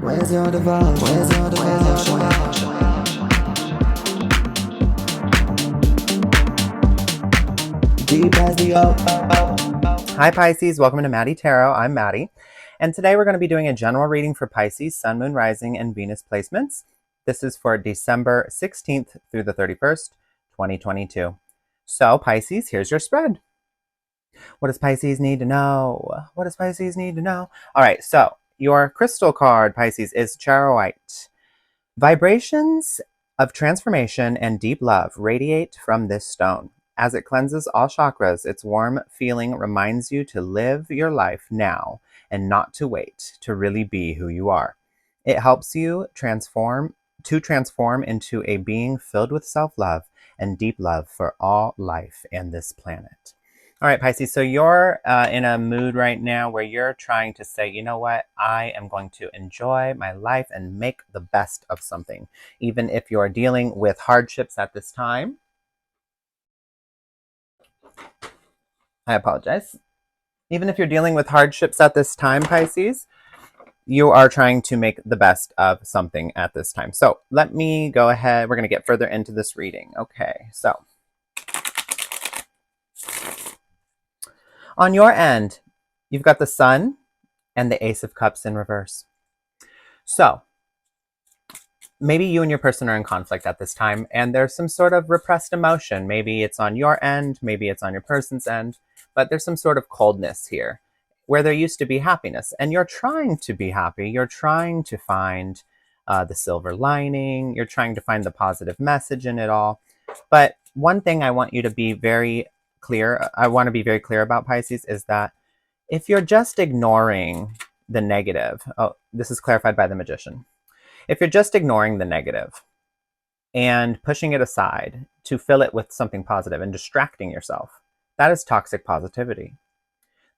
Where's your devotion? Where's your devotion? Deep as the ocean. Hi Pisces, welcome to Maddie Tarot. I'm Maddie, and today we're going to be doing a general reading for Pisces, Sun, Moon, Rising, and Venus placements. This is for December 16th through the 31st, 2022. So Pisces, here's your spread. What does Pisces need to know? What does Pisces need to know? All right, so your crystal card, Pisces, is Charoite. Vibrations of transformation and deep love radiate from this stone. As it cleanses all chakras, its warm feeling reminds you to live your life now and not to wait to really be who you are. It helps you transform into a being filled with self-love and deep love for all life and this planet. All right, Pisces, so you're in a mood right now where you're trying to say, you know what, I am going to enjoy my life and make the best of something. Even if you're dealing with hardships at this time, I apologize. Even if you're dealing with hardships at this time, Pisces, you are trying to make the best of something at this time. So let me go ahead. We're going to get further into this reading. Okay, so on your end, you've got the Sun and the Ace of Cups in reverse. So maybe you and your person are in conflict at this time, and there's some sort of repressed emotion. Maybe it's on your end, maybe it's on your person's end, but there's some sort of coldness here where there used to be happiness, and you're trying to be happy. You're trying to find the silver lining. You're trying to find the positive message in it all. But one thing I want you to be very clear, I want to be very clear about, Pisces, is that if you're just ignoring the negative, this is clarified by the Magician. If you're just ignoring the negative and pushing it aside to fill it with something positive and distracting yourself, that is toxic positivity.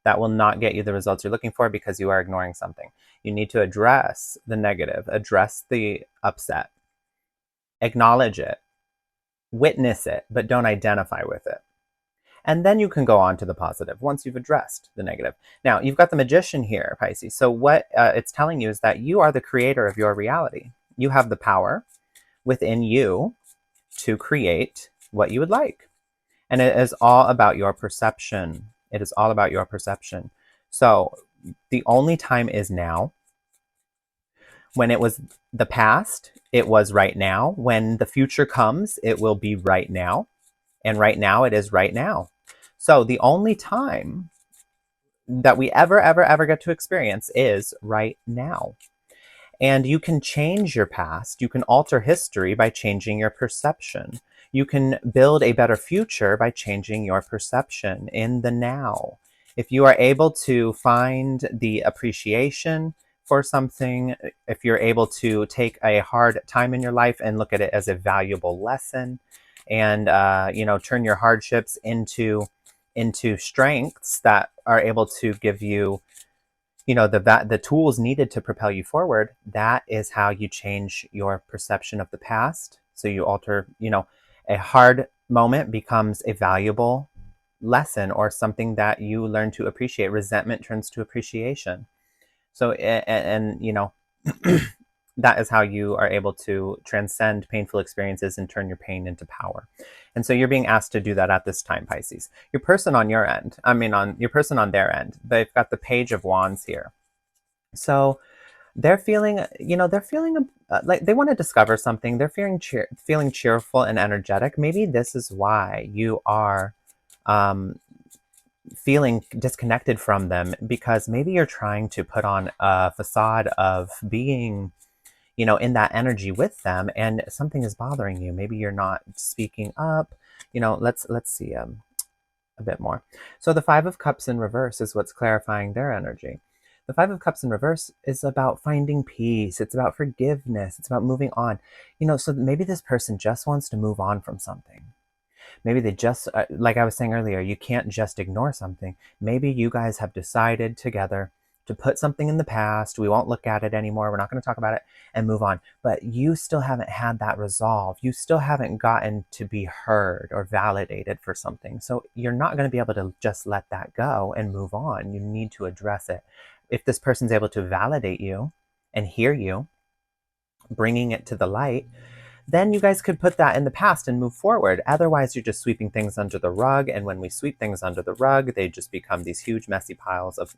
That will not get you the results you're looking for because you are ignoring something. You need to address the negative, address the upset, acknowledge it, witness it, but don't identify with it. And then you can go on to the positive once you've addressed the negative. Now, you've got the Magician here, Pisces. So what it's telling you is that you are the creator of your reality. You have the power within you to create what you would like. And it is all about your perception. It is all about your perception. So the only time is now. When it was the past, it was right now. When the future comes, it will be right now. And right now, it is right now. So the only time that we ever get to experience is right now. And you can change your past. You can alter history by changing your perception. You can build a better future by changing your perception in the now. If you are able to find the appreciation for something, if you're able to take a hard time in your life and look at it as a valuable lesson, and turn your hardships into strengths that are able to give you the tools needed to propel you forward, that is how you change your perception of the past. So you alter, a hard moment becomes a valuable lesson or something that you learn to appreciate. Resentment turns to appreciation. So and that is how you are able to transcend painful experiences and turn your pain into power. And so you're being asked to do that at this time, Pisces. Your person on your end, on your person on their end, they've got the Page of Wands here. So they're feeling, like they want to discover something. They're feeling cheerful and energetic. Maybe this is why you are feeling disconnected from them, because maybe you're trying to put on a facade of being in that energy with them, and something is bothering you. Maybe you're not speaking up. Let's see a bit more. So the Five of Cups in reverse is what's clarifying their energy. The Five of Cups in reverse is about finding peace. It's about forgiveness. It's about moving on. So maybe this person just wants to move on from something. Maybe they just, like I was saying earlier, you can't just ignore something. Maybe you guys have decided together to put something in the past. We won't look at it anymore. We're not going to talk about it and move on. But you still haven't had that resolve. You still haven't gotten to be heard or validated for something. So you're not going to be able to just let that go and move on. You need to address it. If this person's able to validate you and hear you, bringing it to the light, then you guys could put that in the past and move forward. Otherwise, you're just sweeping things under the rug. And when we sweep things under the rug, they just become these huge, messy piles of,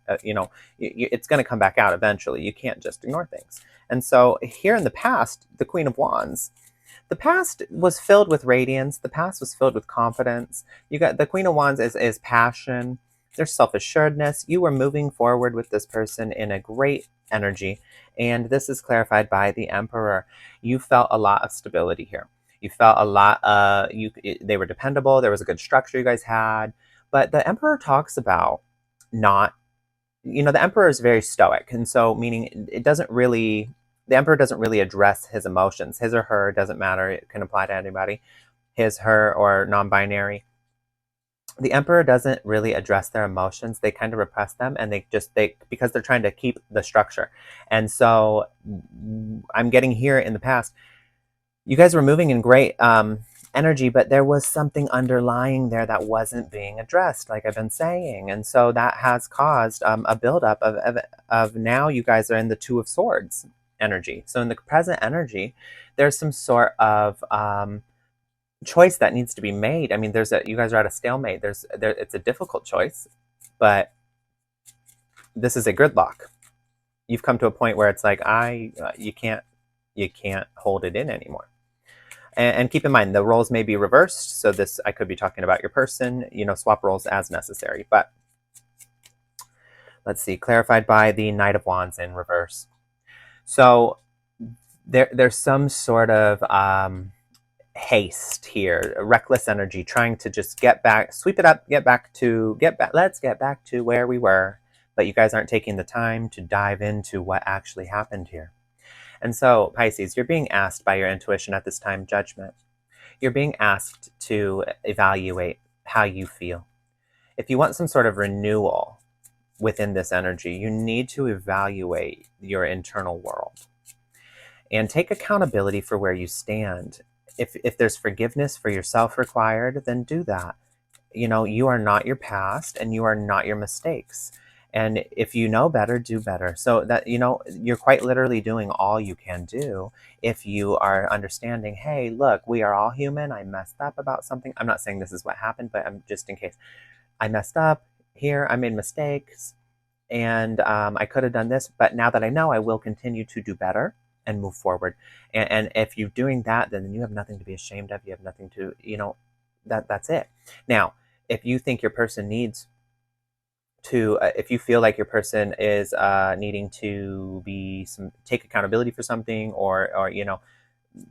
it's going to come back out eventually. You can't just ignore things. And so here in the past, the Queen of Wands, the past was filled with radiance. The past was filled with confidence. You got the Queen of Wands is passion. There's self-assuredness. You were moving forward with this person in a great energy. And this is clarified by the Emperor. You felt a lot of stability here. You felt a lot, they were dependable. There was a good structure you guys had. But the Emperor talks about not, the Emperor is very stoic. And so meaning the Emperor doesn't really address his emotions. His or her, doesn't matter. It can apply to anybody. His, her, or non-binary. The Emperor doesn't really address their emotions. They kind of repress them, and because they're trying to keep the structure. And so I'm getting here in the past, you guys were moving in great energy, but there was something underlying there that wasn't being addressed, like I've been saying. And so that has caused a buildup of now you guys are in the Two of Swords energy. So in the present energy, there's some sort of choice that needs to be made. I mean, you guys are at a stalemate. It's a difficult choice, but this is a gridlock. You've come to a point where it's like, you can't hold it in anymore. And keep in mind, the roles may be reversed. So I could be talking about your person, swap roles as necessary. But let's see, clarified by the Knight of Wands in reverse. So there's some sort of haste here, reckless energy, trying to just get back, sweep it up, let's get back to where we were. But you guys aren't taking the time to dive into what actually happened here. And so, Pisces, you're being asked by your intuition at this time, judgment. You're being asked to evaluate how you feel. If you want some sort of renewal within this energy, you need to evaluate your internal world and take accountability for where you stand. If there's forgiveness for yourself required, then do that. You are not your past, and you are not your mistakes. And if you know better, do better. So that, you're quite literally doing all you can do if you are understanding, hey, look, we are all human. I messed up about something. I'm not saying this is what happened, but I'm just in case. I messed up here. I made mistakes, and I could have done this. But now that I know, I will continue to do better and move forward. And if you're doing that, then you have nothing to be ashamed of. You have nothing to, that's it. Now, if you think your person needs to, if you feel like your person is needing to take accountability for something, or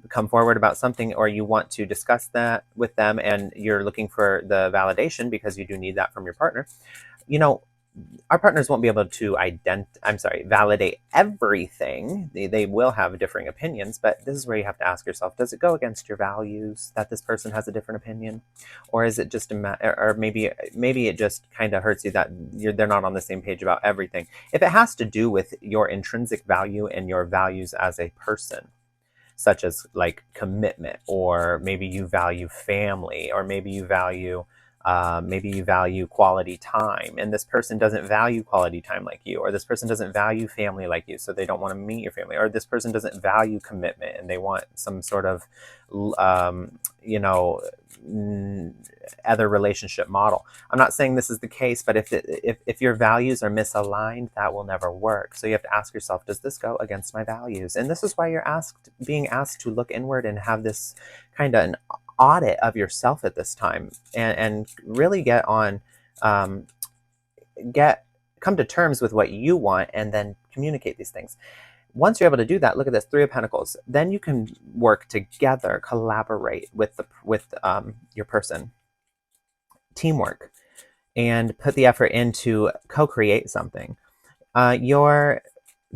come forward about something, or you want to discuss that with them, and you're looking for the validation because you do need that from your partner, our partners won't be able to validate everything. They will have differing opinions, but this is where you have to ask yourself, does it go against your values that this person has a different opinion? Or is it just or maybe it just kind of hurts you that they're not on the same page about everything. If it has to do with your intrinsic value and your values as a person, such as like commitment, or maybe you value family, or maybe you value quality time, and this person doesn't value quality time like you, or this person doesn't value family like you, so they don't want to meet your family, or this person doesn't value commitment and they want some sort of other relationship model. I'm not saying this is the case, but if your values are misaligned, that will never work. So you have to ask yourself, does this go against my values? And this is why you're being asked to look inward and have this kind of an audit of yourself at this time, and really come to terms with what you want, and then communicate these things. Once you're able to do that, look at this, Three of Pentacles. Then you can work together, collaborate with your person, teamwork, and put the effort into co-create something. Your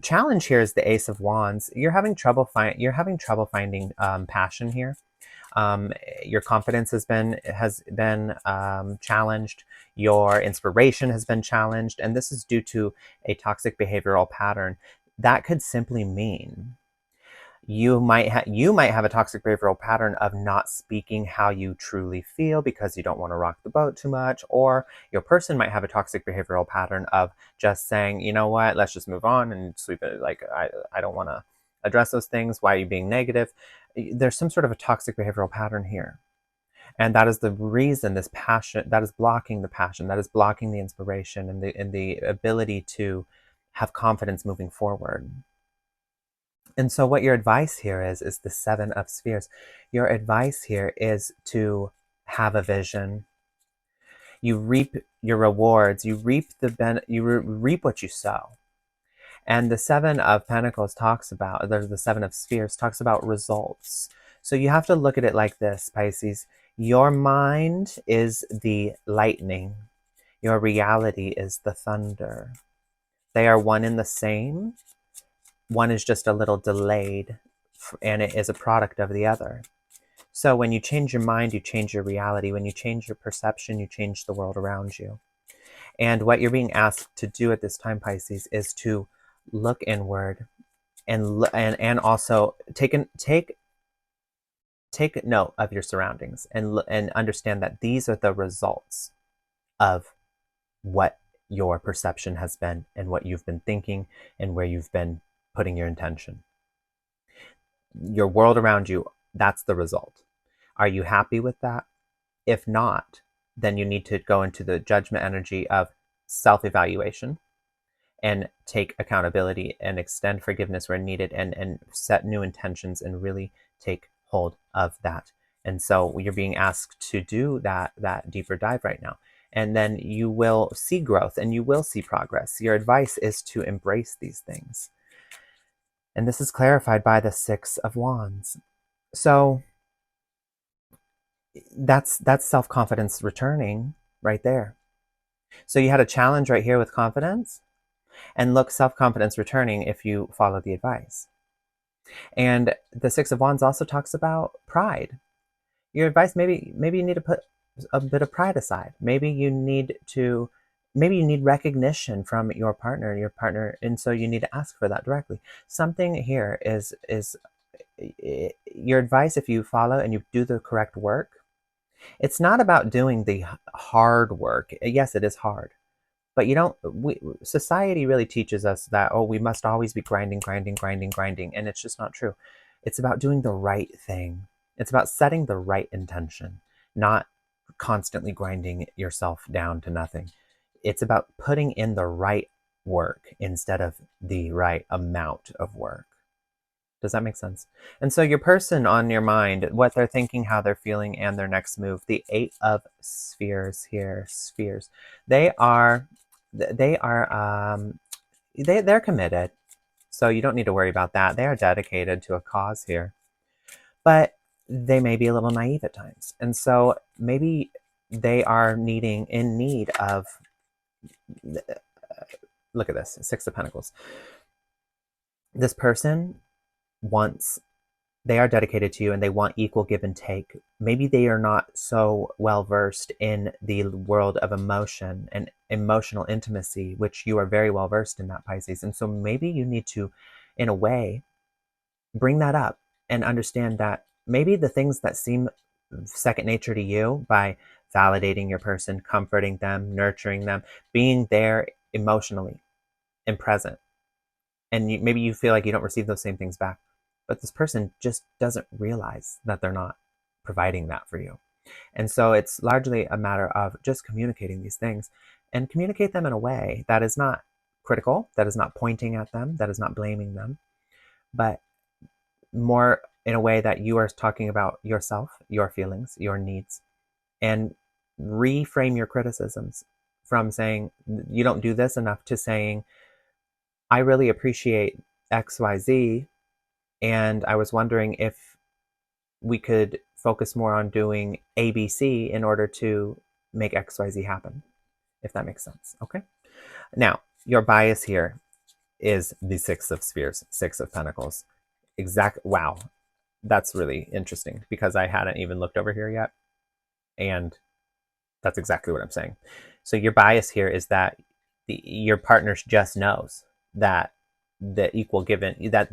challenge here is the Ace of Wands. You're having trouble finding passion here. Your confidence has been challenged. Your inspiration has been challenged, and this is due to a toxic behavioral pattern. That could simply mean You might have a toxic behavioral pattern of not speaking how you truly feel because you don't want to rock the boat too much, or your person might have a toxic behavioral pattern of just saying, you know what, let's just move on and sweep it. Like, I don't want to address those things. Why are you being negative? There's some sort of a toxic behavioral pattern here. And that is the reason this passion, that is blocking the passion, that is blocking the inspiration and the ability to have confidence moving forward. And so what your advice here is the 7 of Spheres. Your advice here is to have a vision. You reap your rewards. You reap reap what you sow. And the 7 of Pentacles talks about, there's the 7 of Spheres talks about results. So you have to look at it like this, Pisces. Your mind is the lightning. Your reality is the thunder. They are one and the same. One is just a little delayed, and it is a product of the other. So when you change your mind, you change your reality. When you change your perception, you change the world around you. And what you're being asked to do at this time, Pisces, is to look inward and also take note of your surroundings and understand that these are the results of what your perception has been and what you've been thinking and where you've been putting your intention. Your world around you, that's the result. Are you happy with that? If not, then you need to go into the judgment energy of self-evaluation and take accountability and extend forgiveness where needed and set new intentions and really take hold of that. And so you're being asked to do that deeper dive right now. And then you will see growth and you will see progress. Your advice is to embrace these things. And this is clarified by the 6 of Wands. So that's self-confidence returning right there. So you had a challenge right here with confidence, and look, self-confidence returning if you follow the advice. And the 6 of Wands also talks about pride. Your advice, maybe you need to put a bit of pride aside. Maybe you need recognition from your partner, and so you need to ask for that directly. Something here is your advice, if you follow and you do the correct work. It's not about doing the hard work. Yes, it is hard. But society really teaches us that, oh, we must always be grinding. And it's just not true. It's about doing the right thing. It's about setting the right intention, not constantly grinding yourself down to nothing. It's about putting in the right work instead of the right amount of work. Does that make sense? And so your person on your mind, what they're thinking, how they're feeling, and their next move, the 8 of Spheres here, Spheres, they're committed. So you don't need to worry about that. They are dedicated to a cause here. But they may be a little naive at times. And so maybe they are in need of, look at this, 6 of Pentacles. This person they are dedicated to you and they want equal give and take. Maybe they are not so well versed in the world of emotion and emotional intimacy, which you are very well versed in that, Pisces. And so maybe you need to, in a way, bring that up and understand that maybe the things that seem second nature to you, by validating your person, comforting them, nurturing them, being there emotionally and present, and maybe you feel like you don't receive those same things back, but this person just doesn't realize that they're not providing that for you. And so it's largely a matter of just communicating these things, and communicate them in a way that is not critical, that is not pointing at them, that is not blaming them, but more in a way that you are talking about yourself, your feelings, your needs, and reframe your criticisms from saying you don't do this enough to saying, I really appreciate XYZ, and I was wondering if we could focus more on doing ABC in order to make XYZ happen, if that makes sense. Okay. Now, your bias here is the 6 of Spheres, 6 of Pentacles. Wow. That's really interesting because I hadn't even looked over here yet. And that's exactly what I'm saying. So your bias here is that your partner just knows that the equal given, that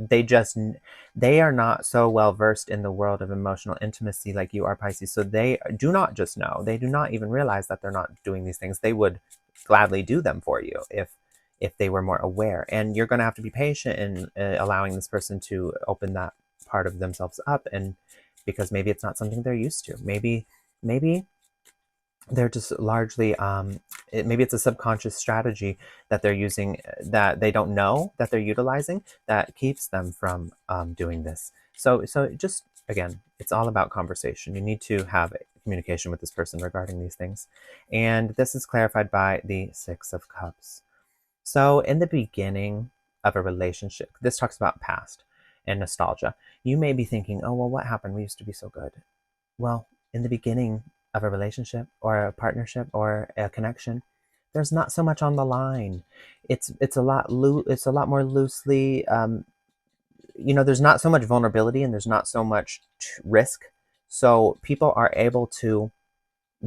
they are not so well versed in the world of emotional intimacy like you are, Pisces. So they do not just know, they do not even realize that they're not doing these things. They would gladly do them for you if they were more aware. And you're going to have to be patient in allowing this person to open that part of themselves up, and because maybe it's not something they're used to. Maybe they're just largely maybe it's a subconscious strategy that they're using, that they don't know that they're utilizing, that keeps them from doing this. So just, again, it's all about conversation. You need to have communication with this person regarding these things, and this is clarified by the Six of Cups. So in the beginning of a relationship, this talks about past and nostalgia. You may be thinking, oh, well, what happened? We used to be so good. Well, in the beginning of a relationship or a partnership or a connection, there's not so much on the line. It's a lot it's a lot more loosely, there's not so much vulnerability, and there's not so much risk. So people are able to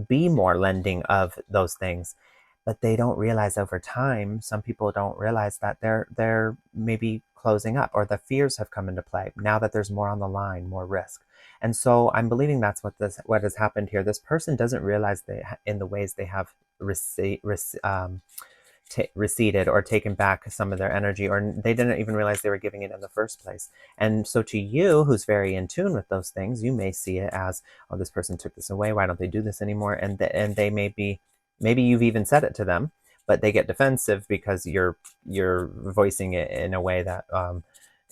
be more lending of those things, but they don't realize over time, some people don't realize that they're maybe closing up, or the fears have come into play now that there's more on the line, more risk. And so I'm believing that's what has happened here. This person doesn't realize in the ways they have receded or taken back some of their energy, or they didn't even realize they were giving it in the first place. And so to you, who's very in tune with those things, you may see it as, oh, this person took this away, why don't they do this anymore? And they may be, maybe you've even said it to them, but they get defensive because you're voicing it in a way that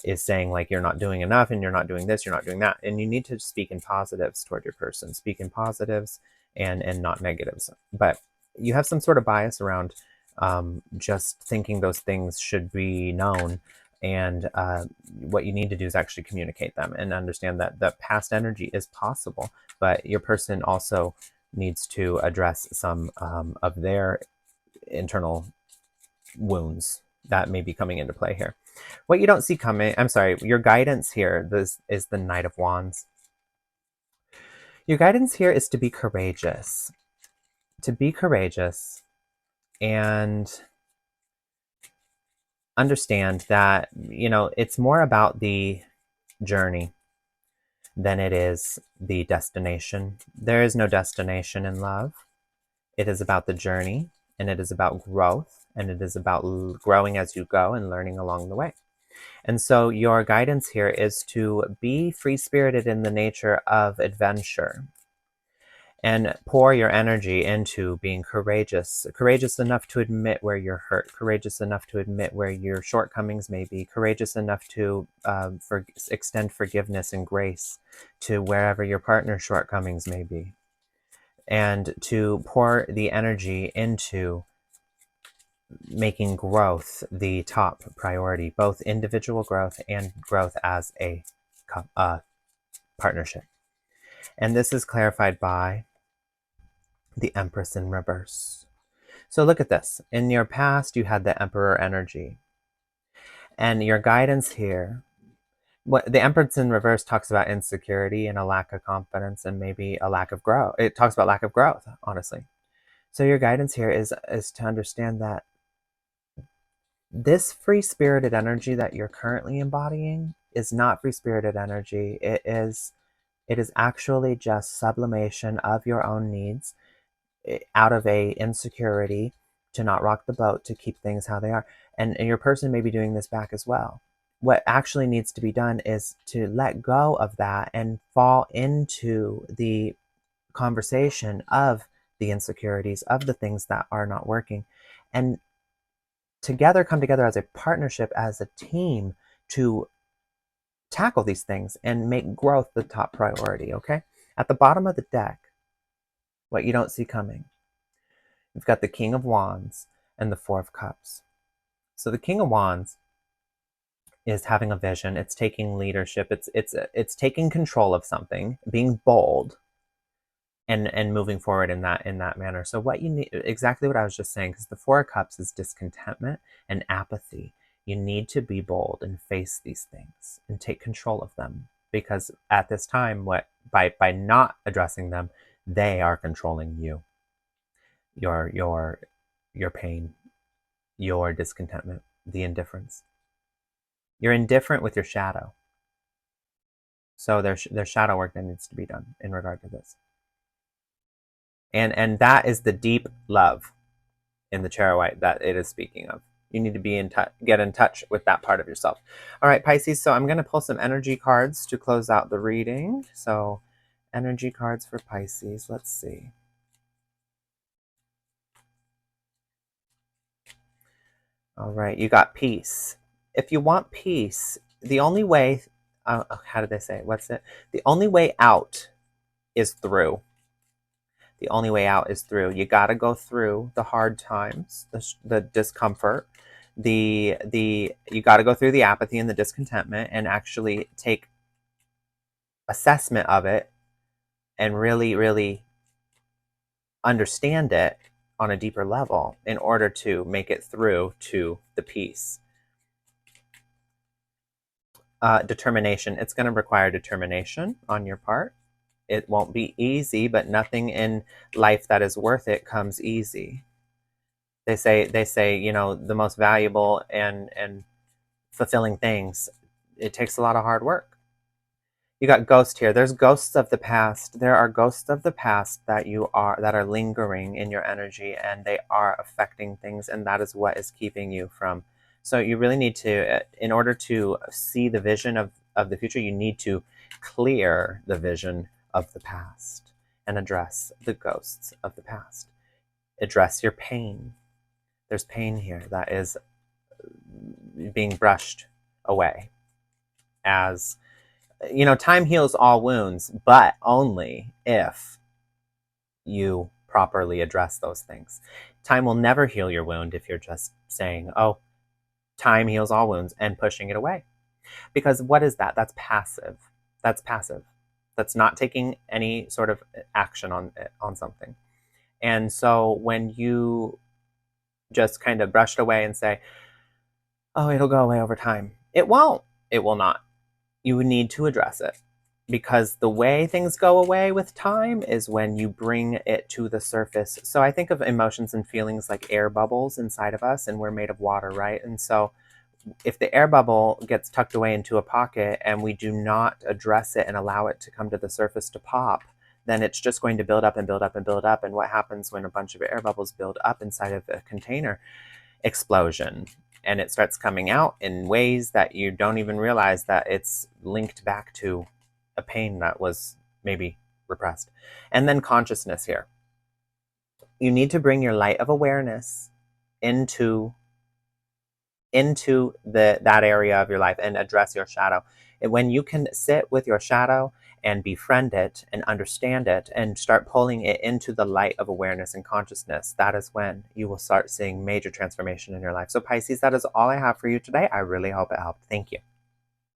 is saying, like, you're not doing enough, and you're not doing this, you're not doing that. And you need to speak in positives toward your person. Speak in positives and not negatives. But you have some sort of bias around just thinking those things should be known. And what you need to do is actually communicate them and understand that the past energy is possible, but your person also needs to address some of their internal wounds that may be coming into play here. What you don't see coming, I'm sorry, your guidance here, this is the Knight of Wands. Your guidance here is to be courageous. To be courageous and understand that, it's more about the journey than it is the destination. There is no destination in love. It is about the journey, and it is about growth, and it is about growing as you go and learning along the way. And so your guidance here is to be free-spirited in the nature of adventure, and pour your energy into being courageous enough to admit where you're hurt, courageous enough to admit where your shortcomings may be, courageous enough to extend forgiveness and grace to wherever your partner's shortcomings may be, and to pour the energy into making growth the top priority, both individual growth and growth as a partnership. And this is clarified by the Empress in reverse. So look at this. In your past, you had the Emperor energy. And your guidance here, what the Empress in reverse talks about insecurity and a lack of confidence and maybe a lack of growth. It talks about lack of growth, honestly. So your guidance here is to understand that this free-spirited energy that you're currently embodying is not free-spirited energy. It is actually just sublimation of your own needs out of a insecurity to not rock the boat, to keep things how they are. And your person may be doing this back as well. What actually needs to be done is to let go of that and fall into the conversation of the insecurities, of the things that are not working, and come together as a partnership, as a team, to tackle these things and make growth the top priority, okay? At the bottom of the deck, what you don't see coming, you've got the King of Wands and the Four of Cups. So the King of Wands is having a vision. It's taking leadership. It's taking control of something, being bold, and moving forward in that manner. So what you need, exactly what I was just saying, because the Four of Cups is discontentment and apathy. You need to be bold and face these things and take control of them, because at this time, by not addressing them, they are controlling you. Your pain, your discontentment, the indifference. You're indifferent with your shadow. So there's shadow work that needs to be done in regard to this. And that is the deep love in the Charoite that it is speaking of. You need to be get in touch with that part of yourself. All right, Pisces, so I'm going to pull some energy cards to close out the reading. So energy cards for Pisces. Let's see. All right, you got peace. If you want peace, the only way, how did they say it? What's it? The only way out is through. The only way out is through. You got to go through the hard times, the discomfort, you got to go through the apathy and the discontentment and actually take assessment of it and really, really understand it on a deeper level in order to make it through to the peace. Determination. It's going to require determination on your part. It won't be easy, but nothing in life that is worth it comes easy. They say, you know, the most valuable and fulfilling things, it takes a lot of hard work. You got ghost here. There's ghosts of the past. There are ghosts of the past that are lingering in your energy, and they are affecting things, and that is what is keeping you from. So you really need to, in order to see the vision of the future, you need to clear the vision of the past and address the ghosts of the past. Address your pain. There's pain here that is being brushed away. As you know, time heals all wounds, but only if you properly address those things. Time will never heal your wound if you're just saying, oh, time heals all wounds and pushing it away. Because what is that? That's passive. That's passive. That's not taking any sort of action on something. And so when you just kind of brush it away and say, oh, it'll go away over time, it won't. It will not. You need to address it, because the way things go away with time is when you bring it to the surface. So I think of emotions and feelings like air bubbles inside of us, and we're made of water, right? And so if the air bubble gets tucked away into a pocket and we do not address it and allow it to come to the surface to pop, then it's just going to build up and build up and build up. And what happens when a bunch of air bubbles build up inside of a container? Explosion. And it starts coming out in ways that you don't even realize that it's linked back to a pain that was maybe repressed. And then consciousness here. You need to bring your light of awareness into that area of your life and address your shadow. And when you can sit with your shadow and befriend it and understand it and start pulling it into the light of awareness and consciousness, that is when you will start seeing major transformation in your life. So Pisces, that is all I have for you today. I really hope it helped. Thank you.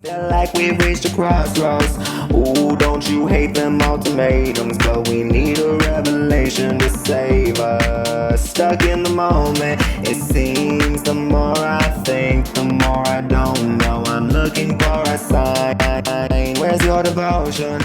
Feel like we've reached a crossroads. Ooh, don't you hate them ultimatums? But we need a revelation to save us. Stuck in the moment, it seems. The more I think, the more I don't know. I'm looking for a sign. Where's your devotion?